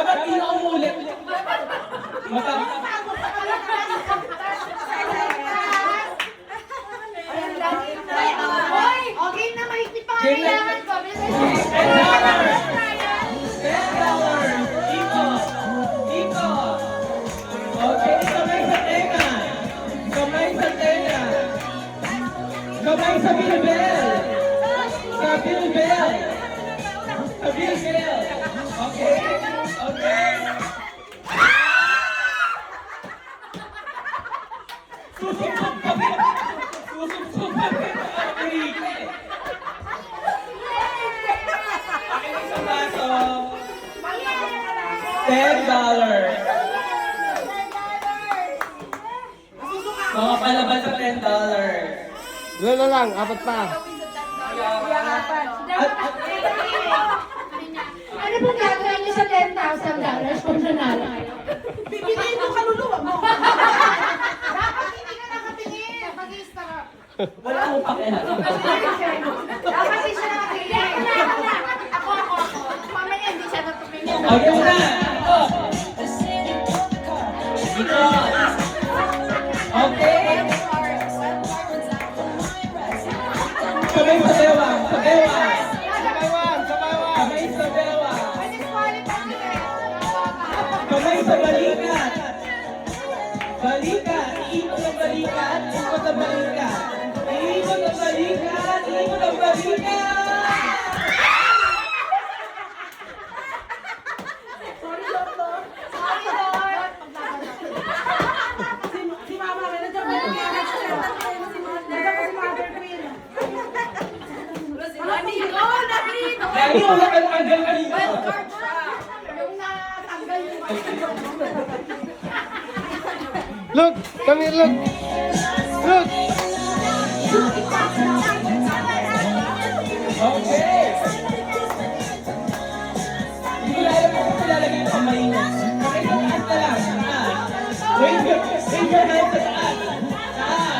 Dapat hindi na umulit. Okay na, mahigpit pa Game na. kailangan ko. $10. Iko. Iko. Okay, kamay sa tenga. Kamay sa tenga. Kamay sa bilbel. Sa bilbel. Sa bilbel. Okay. Okay. Susubsub pa rin. Susubsub pa rin. Akin isang baso. $10. Mga palaban sa $10. Lolo lang, apat pa. Ano pong gagawin niyo sa $10,000 kung nanalo kayo? Bibigyan mo kaluluwa mo. Dapat hindi ka nakatingin. Mag-i-start. Wala akong pakialam. Dapat hindi siya nakatingin. Ako. Mamaya hindi siya nakatingin. Okay na. Ito. Okay. Sabay sa bewang. Sa bewang. Sabay sa bewang. Kamay sa balikat. Balikat. Iikot ang balikat. Ikot ang balikat. Iikot ang balikat. Iikot ang balikat. Sorry, Lord. Si Mama na nandiyan mo. Nandiyan si Mother Queen. Lagi wala ka hanggang kanina. Yung natanggal yung Look, come here, look. Look. Okay. Hindi ko alam kung saan lalagay yung kamay mo. Kamay sa taas na lang. Taas. Wave your hand sa taas. Taas.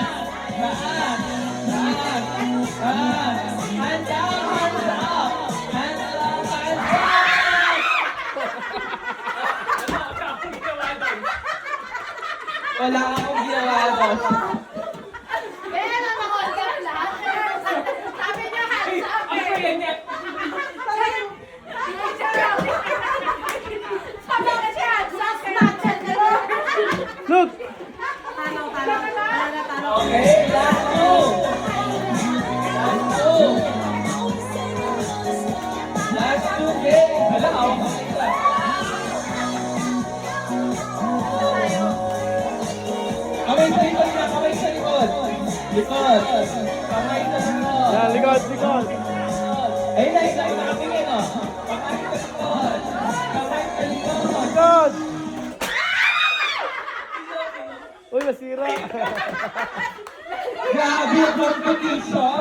Taas. Taas. Taas. Hands down, hands up. Hands up, hands up. Wala akong ginawa doon. Kaya na naka-order lahat. Sabi niya, hands up. Ang kaya niya. Sabi niya siya, hands up. Snapchat na rin. Look. Okay, last two. Last two. Last two games. Hala, awak ka isa. Kamay sa likod na, kamay sa likod. Likod. Kamay sa likod. Yan, likod, likod. Ayun na, isa, nakatingin o. Kamay sa likod. Kamay sa likod. Likod. Uy, nasira. Grabe ang competition.